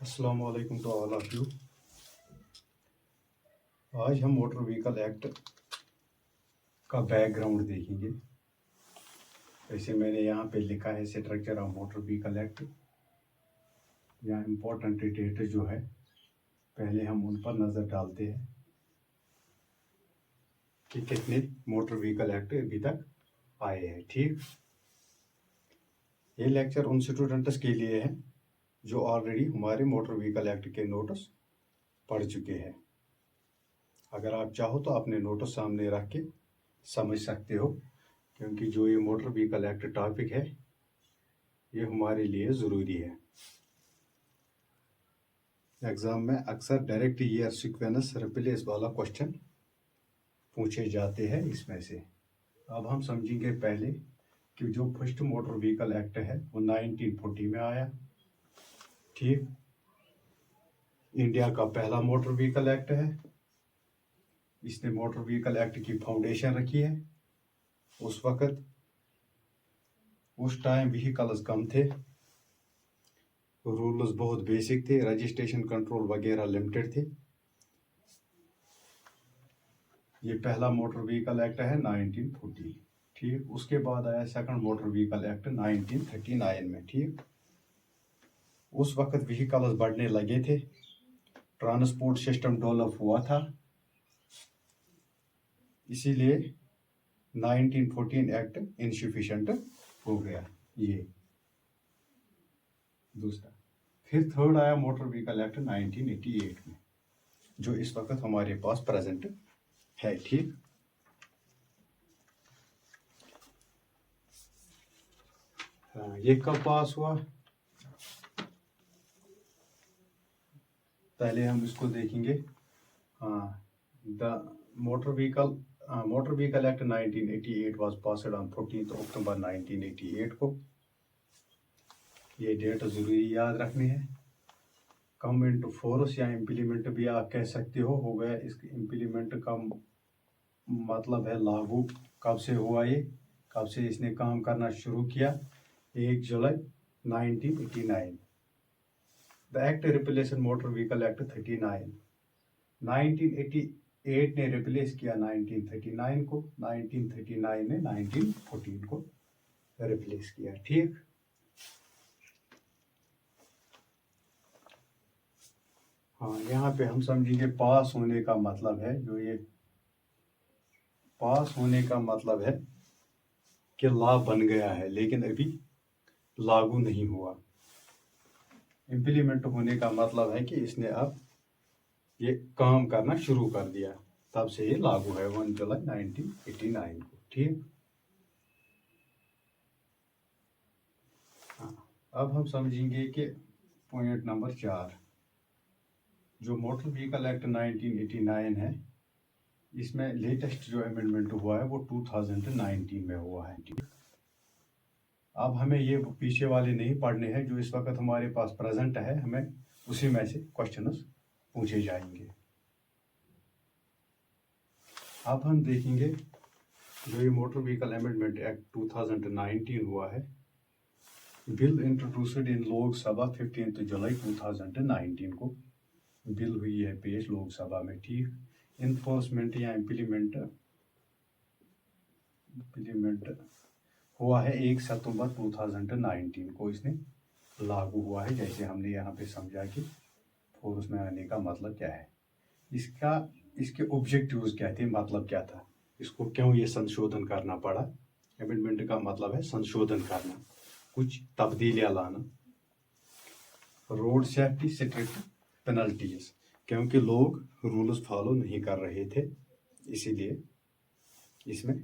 अस्सलाम वालेकुम to all of you. आज हम मोटर व्हीकल एक्ट का बैकग्राउंड देखेंगे। वैसे मैंने यहाँ पे लिखा है structure of motor vehicle act. यहाँ इम्पोर्टेंट डेट जो है पहले हम उन पर नज़र डालते हैं कि कितने मोटर व्हीकल एक्ट अभी तक आए हैं। ठीक, ये लेक्चर उन स्टूडेंट्स के लिए है जो ऑलरेडी हमारे मोटर व्हीकल एक्ट के नोट्स पढ़ चुके हैं। अगर आप चाहो तो अपने नोट्स सामने रख के समझ सकते हो, क्योंकि जो ये मोटर व्हीकल एक्ट टॉपिक है ये हमारे लिए ज़रूरी है। एग्ज़ाम में अक्सर डायरेक्ट ईयर सीक्वेंस रिप्लेस वाला क्वेश्चन पूछे जाते हैं इसमें से। अब हम समझेंगे पहले कि जो फर्स्ट मोटर व्हीकल एक्ट है वो 1940 में आया। ठीक, इंडिया का पहला मोटर व्हीकल एक्ट है। इसने मोटर व्हीकल एक्ट की फाउंडेशन रखी है। उस टाइम व्हीकल्स कम थे, रूल्स बहुत बेसिक थे, रजिस्ट्रेशन कंट्रोल वगैरह लिमिटेड थे। ये पहला मोटर व्हीकल एक्ट है 1940। ठीक, उसके बाद आया सेकंड मोटर व्हीकल एक्ट 1939 में। ठीक, उस वक्त व्हीकल्स बढ़ने लगे थे, ट्रांसपोर्ट सिस्टम डेवलप हुआ था, इसीलिए 1914 एक्ट इनसफिशिएंट हो गया। ये दूसरा। फिर थर्ड आया मोटर व्हीकल एक्ट 1988 में, जो इस वक्त हमारे पास प्रेजेंट है। ठीक, ये कब पास हुआ, पहले हम इसको देखेंगे। The motor vehicle act 1988 was passed on 14 अक्टूबर 1988 को। ये डेट जरूरी याद रखनी है। कम इनटू फोर्स या इम्प्लीमेंट भी आप कह सकते हो गया। इसके इम्प्लीमेंट का मतलब है लागू कब से हुआ, ये कब से इसने काम करना शुरू किया। 1 जुलाई 1989। The act replace motor vehicle act 39। 1988 ने रिप्लेस किया 1939 को, 1939 ने 1914 को रिप्लेस किया। ठीक, हाँ, यहाँ पे हम समझेंगे पास होने का मतलब है, जो ये पास होने का मतलब है कि लॉ बन गया है लेकिन अभी लागू नहीं हुआ। इम्प्लीमेंट होने का मतलब है कि इसने अब ये काम करना शुरू कर दिया, तब से ये लागू है 1 जुलाई 1989 को। ठीक, हाँ, अब हम समझेंगे कि पॉइंट नंबर 4, जो मोटर व्हीकल एक्ट 1989 है, इसमें लेटेस्ट जो अमेंडमेंट हुआ है वो 2019 में हुआ है। अब हमें ये पीछे वाले नहीं पढ़ने हैं, जो इस वक्त हमारे पास प्रेजेंट है, हमें उसी में से क्वेश्चंस पूछे जाएंगे। अब हम देखेंगे जो ये मोटर व्हीकल अमेंडमेंट एक्ट 2019 हुआ है। बिल इंट्रोड्यूस्ड इन लोकसभा 15 जुलाई 2019 को बिल हुई है पेश लोकसभा में। ठीक, इन्फोर्समेंट या इम्प्लीमेंट हुआ है 1 सितंबर 2019 को इसने लागू हुआ है, जैसे हमने यहाँ पे समझा कि फोर्स में आने का मतलब क्या है, इसके ऑब्जेक्टिव्स क्या थे, मतलब क्या था, इसको क्यों ये संशोधन करना पड़ा। अमेंडमेंट का मतलब है संशोधन करना, कुछ तब्दीलियां लाना। रोड सेफ्टी स्ट्रिक्ट पेनल्टीज, क्योंकि लोग रूल्स फॉलो नहीं कर रहे थे, इसीलिए इसमें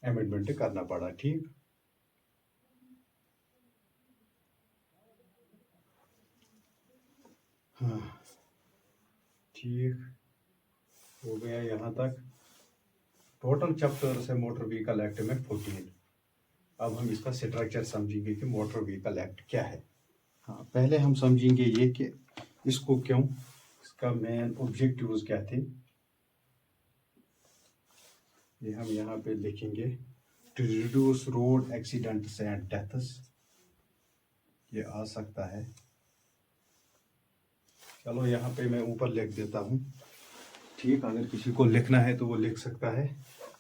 अमेंडमेंट करना पड़ा। ठीक, हाँ, ठीक हो गया यहाँ तक। टोटल चैप्टर्स है मोटर व्हीकल एक्ट में 14। अब हम इसका स्ट्रक्चर समझेंगे कि मोटर व्हीकल एक्ट क्या है। हाँ, पहले हम समझेंगे ये कि इसको क्यों, इसका मेन ऑब्जेक्टिव्स क्या थे, ये हम यहाँ पे लिखेंगे। To reduce road accidents and deaths, ये आ सकता है चलो यहाँ पे मैं ऊपर लिख देता हूँ। ठीक, अगर किसी को लिखना है तो वो लिख सकता है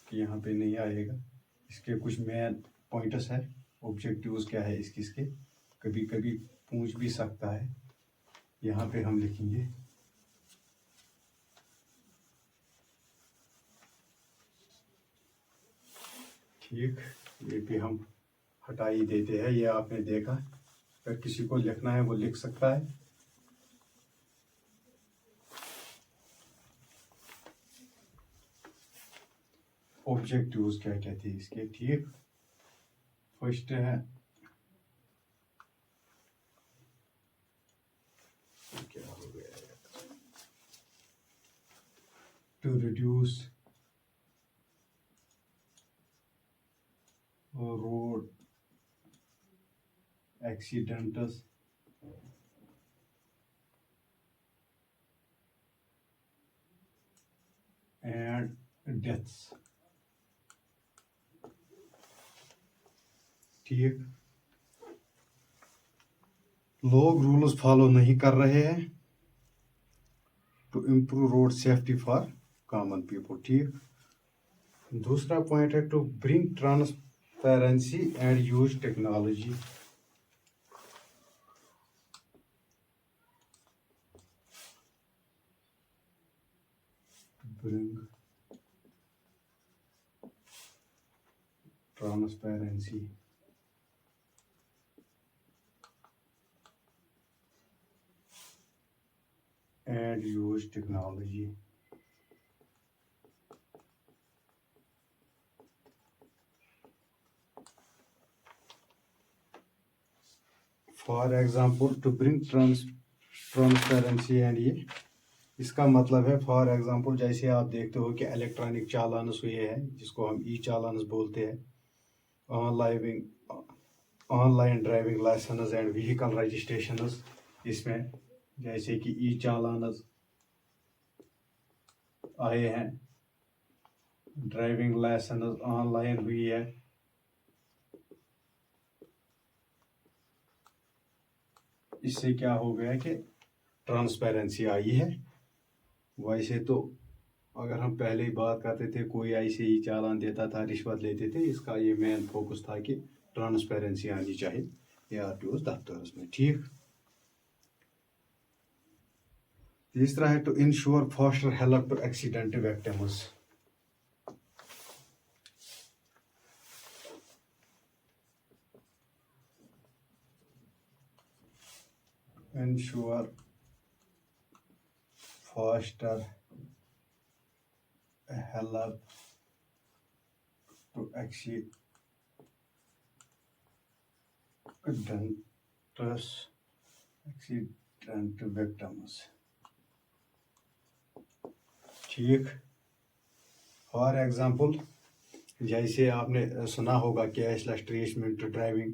कि यहाँ पे नहीं आएगा। इसके कुछ मेन पॉइंट्स है, ऑब्जेक्टिव्स क्या है इसके, कभी कभी पूछ भी सकता है। यहाँ पे हम लिखेंगे ठीक, ये भी हम हटा ही देते हैं, ये आपने देखा। अगर किसी को लिखना है वो लिख सकता है। ऑब्जेक्टिव्स क्या कहते हैं इसके। ठीक, फर्स्ट है क्या हो गया, to reduce road accidents and deaths. ठीक, लोग रूल्स फॉलो नहीं कर रहे हैं, to improve road safety for common people. ठीक, दूसरा पॉइंट है to bring transparency and use technology. Bring transparency and use technology. For example, to bring transparency and ये इसका मतलब है फॉर एग्जांपल जैसे आप देखते हो कि इलेक्ट्रॉनिक चालानस हुए हैं जिसको हम ई चालानस बोलते हैं, online driving licence and vehicle registrations, इसमें जैसे कि ई चालानस आए हैं, ड्राइविंग लाइसेंस ऑनलाइन हुई है। इससे क्या हो गया कि ट्रांसपेरेंसी आई है। वैसे तो अगर हम पहले ही बात करते थे कोई ऐसे ही चालान देता था, रिश्वत लेते थे, इसका ये मेन फोकस था कि ट्रांसपेरेंसी आनी चाहिए ARTO दफ्तर में। ठीक, तीसरा है to ensure faster help to accident victims. ensure faster help to accident victims। ठीक, फॉर एग्जांपल जैसे आपने सुना होगा cashless treatment driving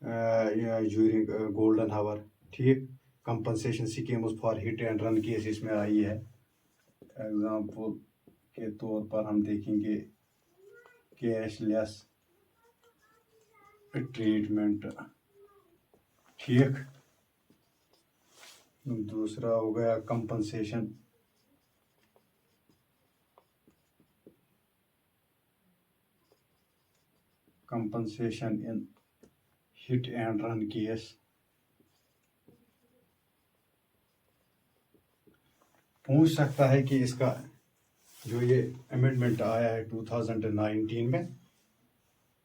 during golden hour. ठीक, compensation schemes for hit and run case इसमें आई है। एग्जांपल के तौर पर हम देखेंगे कैशलेस ट्रीटमेंट। ठीक, दूसरा हो गया compensation in heat and run case. पूछ सकता है कि इसका जो ये अमेंडमेंट आया है 2019 में,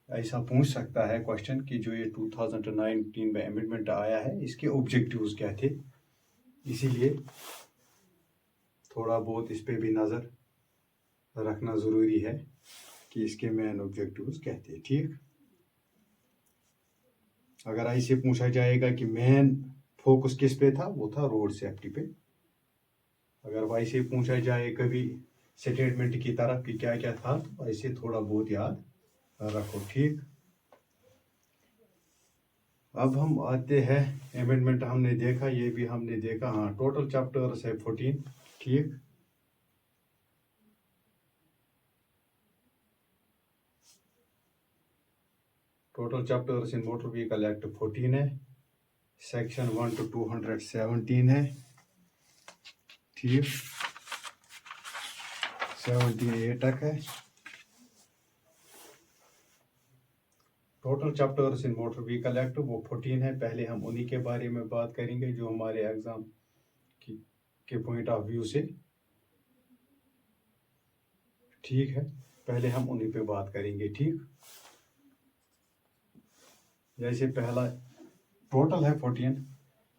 ऐसा पूछ सकता है क्वेश्चन कि जो ये 2019 में अमेंडमेंट आया है इसके ऑब्जेक्टिव्स क्या थे। इसीलिए थोड़ा बहुत इस पे भी नज़र रखना ज़रूरी है कि इसके मेन ऑब्जेक्टिव्स क्या थे। ठीक, अगर ऐसे पूछा जाएगा कि मेन फोकस किस पे था, वो था रोड सेफ्टी पे। अगर वैसे पूछा जाए कभी स्टेटमेंट की तरफ कि क्या क्या था, तो ऐसे थोड़ा बहुत याद रखो। ठीक, अब हम आते हैं अमेंडमेंट हमने देखा, ये भी हमने देखा। हाँ, टोटल चैप्टर्स है 14। ठीक, total chapters in motor vehicle act 14 है। सेक्शन 1 to 217 है। ठीक 78 तक है। Total chapters in motor vehicle act वो 14 है। पहले हम उन्हीं के बारे में बात करेंगे जो हमारे एग्जाम के पॉइंट ऑफ व्यू से ठीक है। पहले हम उन्हीं पे बात करेंगे। ठीक, जैसे पहला टोटल है 14,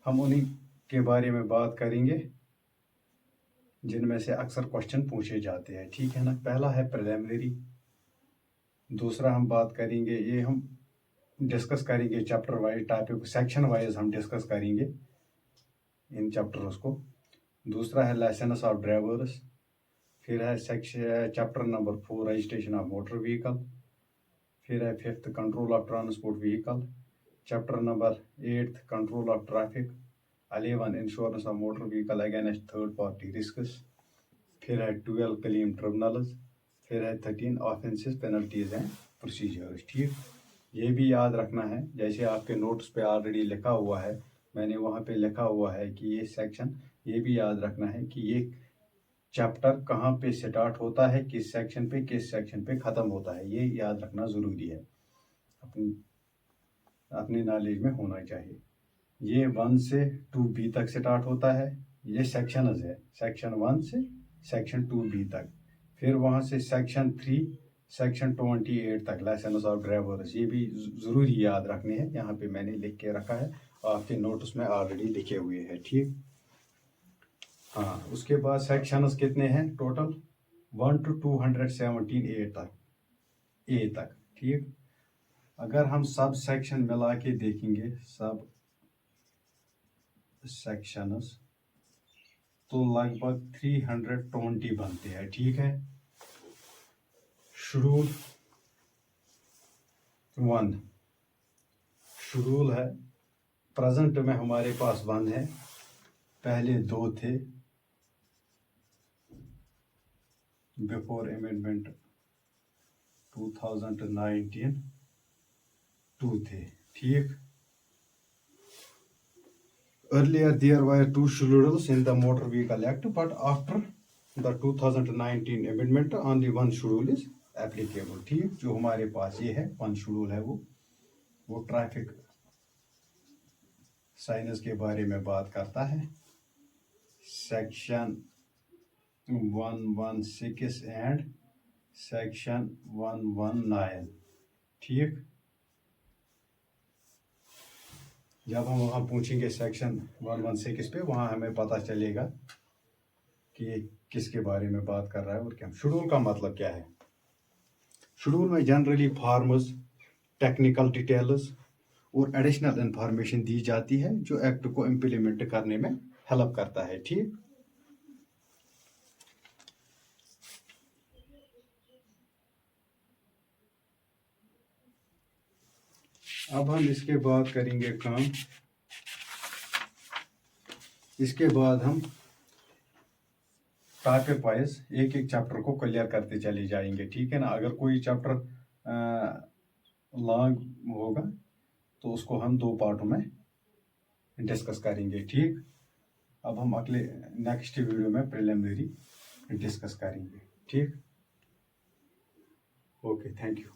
हम उन्हीं के बारे में बात करेंगे जिनमें से अक्सर क्वेश्चन पूछे जाते हैं। ठीक है ना। पहला है प्रिलिमिनरी, दूसरा हम बात करेंगे, ये हम डिस्कस करेंगे chapter wise, topic section wise हम डिस्कस करेंगे इन चैप्टर्स को। दूसरा है लाइसेंस ऑफ ड्राइवर्स, फिर है section chapter number 4 registration of motor vehicle, फिर है 5th control of transport vehicle, chapter number 8 control of traffic, 11 insurance of motor vehicle against third party risks, फिर है 12 क्लेम ट्रिब्यूनल्स, फिर है 13 ऑफेंसेस पेनल्टीज एंड प्रोसीजर्स। ठीक, ये भी याद रखना है, जैसे आपके नोट्स पे ऑलरेडी लिखा हुआ है, मैंने वहाँ पे लिखा हुआ है कि ये सेक्शन, ये भी याद रखना है कि ये चैप्टर कहाँ पे स्टार्ट होता है, किस सेक्शन पे ख़त्म होता है, ये याद रखना ज़रूरी है, अपनी नॉलेज में होना चाहिए। ये 1 से 2B तक स्टार्ट होता है, ये सेक्शन है, सेक्शन 1 से सेक्शन 2B तक, फिर वहाँ से सेक्शन 3 सेक्शन 28 तक लाइसेंस ऑफ ड्राइवर्स, ये भी ज़रूरी याद रखने हैं। यहाँ पे मैंने लिख के रखा है, आपके नोट्स में ऑलरेडी लिखे हुए हैं। ठीक, हाँ, उसके बाद सेक्शंस कितने हैं टोटल, 1 to 217 ए तक। ठीक, अगर हम सब सेक्शन मिला के देखेंगे, सब सेक्शंस, तो लगभग 320 बनते हैं। ठीक है, शेड्यूल 1 शेड्यूल है, प्रेजेंट में हमारे पास 1 है, पहले 2 थे, बिफोर अमेंडमेंट 2019 2 थे। ठीक, earlier there were 2 schedules in the Motor Vehicle Act, but after the 2019 amendment only 1 schedule is applicable। ठीक, जो हमारे पास ये है 1 शेड्यूल है, वो ट्रैफिक साइंस के बारे में बात करता है, सेक्शन 116 एंड सेक्शन 119। ठीक, जब हम वहाँ पूछेंगे सेक्शन 116 पे, वहाँ हमें पता चलेगा कि ये किसके बारे में बात कर रहा है और क्या। शेड्यूल का मतलब क्या है, शेड्यूल में जनरली फॉर्म्स, टेक्निकल डिटेल्स और एडिशनल इंफॉर्मेशन दी जाती है जो एक्ट को इम्प्लीमेंट करने में हेल्प करता है। ठीक, अब हम इसके बाद करेंगे काम, इसके बाद हम टॉपिक वाइज एक एक चैप्टर को क्लियर करते चले जाएंगे। ठीक है ना। अगर कोई चैप्टर लॉन्ग होगा तो उसको हम 2 पार्टों में डिस्कस करेंगे। ठीक, अब हम अगले नेक्स्ट वीडियो में प्रिलिमिनरी डिस्कस करेंगे। ठीक, ओके, थैंक यू।